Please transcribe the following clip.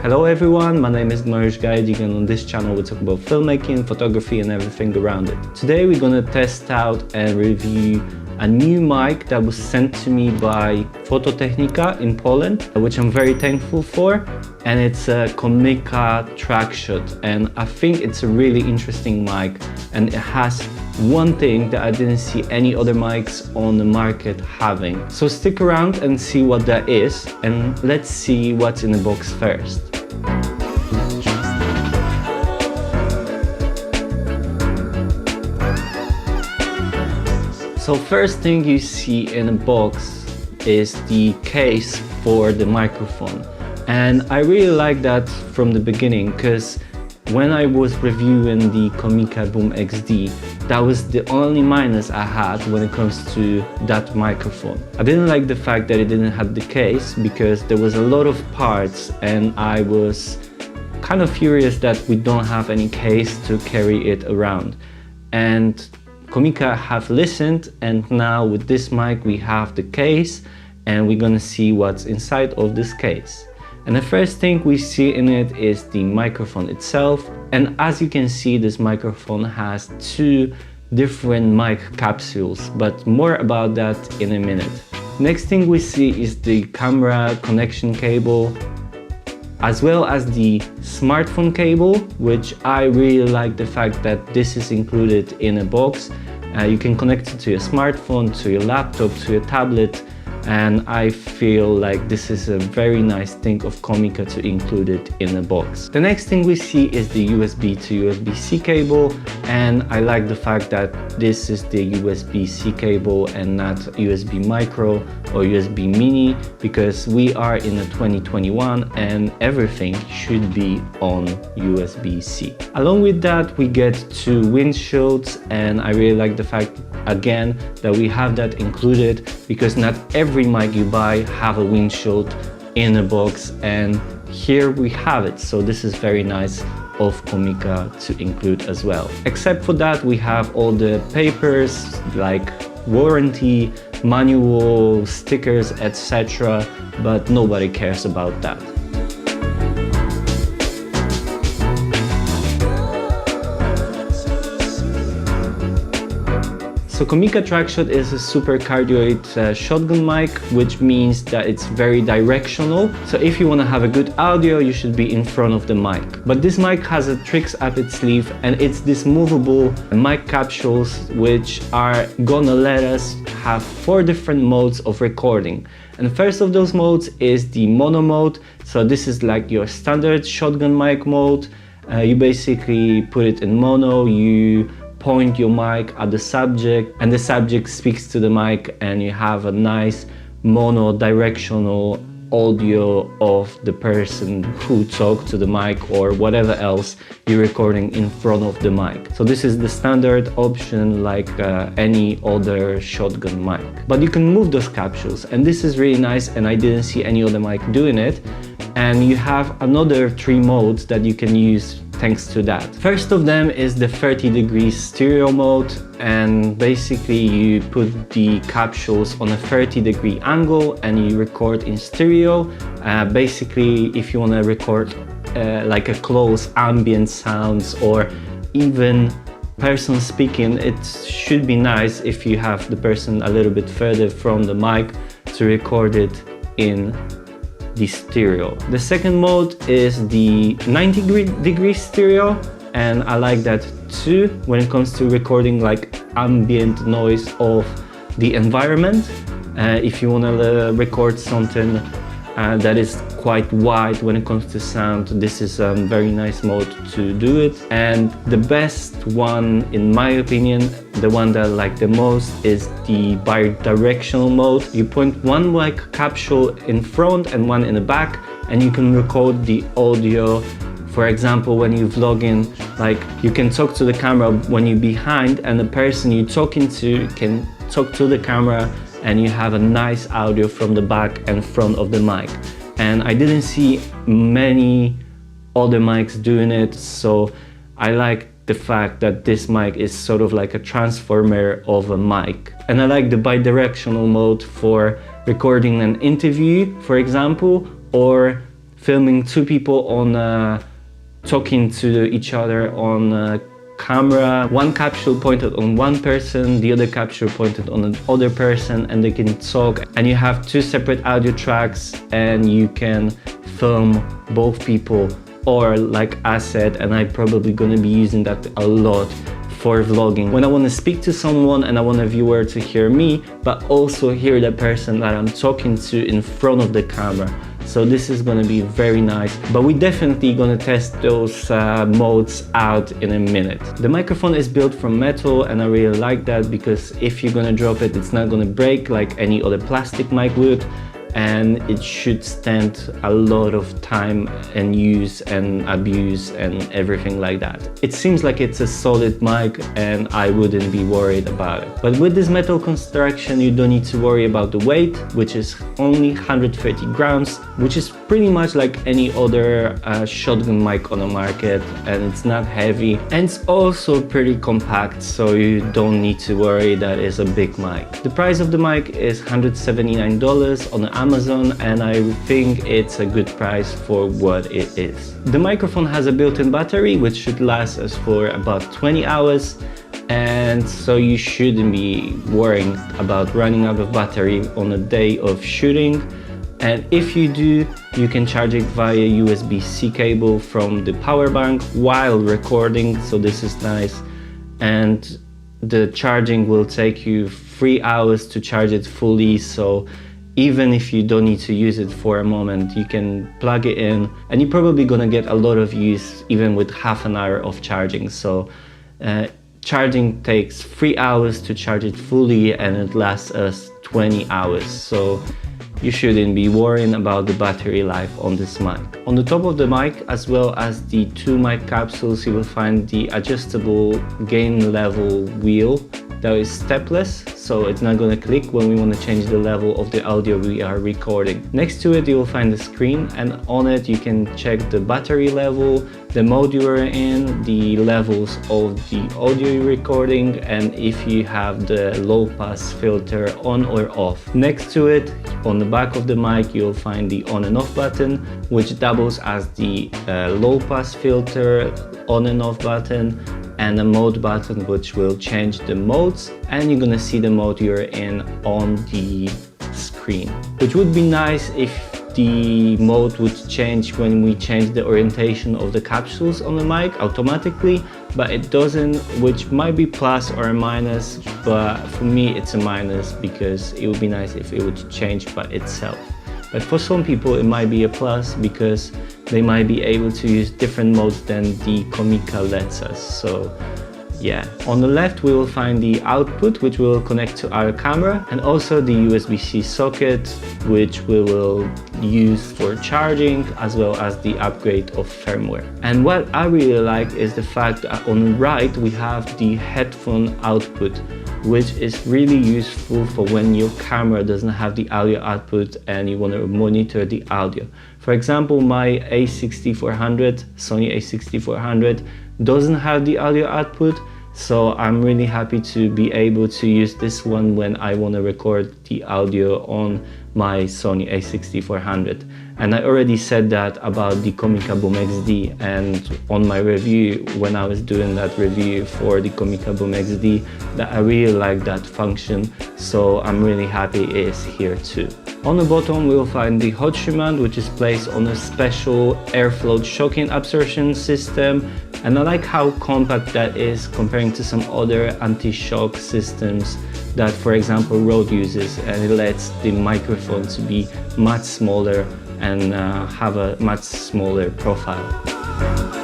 Hello everyone, my name is Mariusz Gajdzik and on this channel we talk about filmmaking, photography and everything around it. Today we're gonna test out and review a new mic that was sent to me by Technica in Poland, which I'm very thankful for, and it's a Comica Traxshot, and I think it's a really interesting mic, and it has one thing that I didn't see any other mics on the market having. So stick around and see what that is, and let's see what's in the box first. So first thing you see in a box is the case for the microphone. And I really like that from the beginning, because when I was reviewing the Comica Boom XD, that was the only minus I had when it comes to that microphone. I didn't like the fact that it didn't have the case, because there was a lot of parts and I was kind of furious that we don't have any case to carry it around. And Comica have listened, and now with this mic we have the case and we're gonna see what's inside of this case. And the first thing we see in it is the microphone itself, and as you can see, this microphone has two different mic capsules, but more about that in a minute. Next thing we see is the camera connection cable, as well as the smartphone cable, which I really like the fact that this is included in a box. You can connect it to your smartphone, to your laptop, to your tablet, and I feel like this is a very nice thing of Comica to include it in a box. The next thing we see is the USB to USB-C cable, and I like the fact that this is the USB-C cable and not USB micro or USB mini, because we are in a 2021 and everything should be on USB-C. Along with that, we get two windshields, and I really like the fact again that we have that included, because not every mic you buy have a windshield in a box, and here we have it. So this is very nice of Comica to include as well. Except for that, we have all the papers like warranty, manual, stickers, etc., but nobody cares about that. So Comica Traxshot is a super cardioid shotgun mic, which means that it's very directional. So if you want to have a good audio, you should be in front of the mic. But this mic has a tricks up its sleeve, and it's these movable mic capsules which are gonna let us have 4 different modes of recording. And the first of those modes is the mono mode. So this is like your standard shotgun mic mode. You basically put it in mono, you point your mic at the subject and the subject speaks to the mic, and you have a nice mono directional audio of the person who talked to the mic or whatever else you're recording in front of the mic. So this is the standard option, like any other shotgun mic. But you can move those capsules, and this is really nice, and I didn't see any other mic doing it. And you have another 3 modes that you can use thanks to that. First of them is the 30 degrees stereo mode, and basically you put the capsules on a 30-degree angle and you record in stereo. Basically, if you want to record like a close ambient sounds or even person speaking, it should be nice if you have the person a little bit further from the mic to record it in the stereo. The second mode is the 90-degree stereo, and I like that too when it comes to recording like ambient noise of the environment. If you want to record something that is quite wide when it comes to sound, this is a very nice mode to do it. And the best one, in my opinion, the one that I like the most, is the bi-directional mode. You point one mic capsule in front and one in the back, and you can record the audio. For example, when you vlog in, like you can talk to the camera when you're behind, and the person you're talking to can talk to the camera, and you have a nice audio from the back and front of the mic. And I didn't see many other mics doing it, so I like the fact that this mic is sort of like a transformer of a mic. And I like the bi-directional mode for recording an interview, for example, or filming two people on talking to each other on camera. One capsule pointed on one person, the other capsule pointed on another person, and they can talk, and you have two separate audio tracks, and you can film both people. Or like I said, and I'm probably gonna be using that a lot for vlogging, when I want to speak to someone and I want a viewer to hear me but also hear the person that I'm talking to in front of the camera. So this is gonna be very nice, but we're definitely gonna test those modes out in a minute. The microphone is built from metal, and I really like that because if you're gonna drop it, it's not gonna break like any other plastic mic would, and it should stand a lot of time and use and abuse and everything like that. It seems like it's a solid mic and I wouldn't be worried about it. But with this metal construction, you don't need to worry about the weight, which is only 130 grams, which is pretty much like any other shotgun mic on the market, and it's not heavy, and it's also pretty compact, so you don't need to worry that it's a big mic. The price of the mic is $179 on Amazon, and I think it's a good price for what it is. The microphone has a built-in battery which should last us for about 20 hours, and so you shouldn't be worrying about running out of battery on a day of shooting. And if you do, you can charge it via USB-C cable from the power bank while recording, so this is nice. And the charging will take you 3 hours to charge it fully, so even if you don't need to use it for a moment, you can plug it in, and you're probably gonna get a lot of use even with half an hour of charging. So charging takes 3 hours to charge it fully, and it lasts us 20 hours. So you shouldn't be worrying about the battery life on this mic. On the top of the mic, as well as the two mic capsules, you will find the adjustable gain level wheel that is stepless, so it's not gonna click when we want to change the level of the audio we are recording. Next to it, you will find the screen, and on it you can check the battery level, the mode you are in, the levels of the audio you're recording, and if you have the low pass filter on or off. Next to it, on the back of the mic, you'll find the on and off button, which doubles as the low pass filter on and off button, and a mode button which will change the modes, and you're gonna see the mode you're in on the screen. Which would be nice if the mode would change when we change the orientation of the capsules on the mic automatically, but it doesn't, which might be plus or a minus, but for me it's a minus because it would be nice if it would change by itself. But for some people it might be a plus because they might be able to use different modes than the Comica lets us. So yeah. On the left we will find the output, which we will connect to our camera, and also the USB-C socket, which we will use for charging as well as the upgrade of firmware. And what I really like is the fact that on the right we have the headphone output, which is really useful for when your camera doesn't have the audio output and you want to monitor the audio. For example, my A6400, Sony A6400 doesn't have the audio output, so I'm really happy to be able to use this one when I want to record the audio on my Sony A6400. And I already said that about the Comica Boom XD, and on my review, when I was doing that review for the Comica Boom XD, that I really like that function, so I'm really happy it is here too. On the bottom we will find the hot shoe mount, which is placed on a special airflow shocking absorption system, and I like how compact that is comparing to some other anti-shock systems that, for example, Rode uses, and it lets the microphone to be much smaller and have a much smaller profile.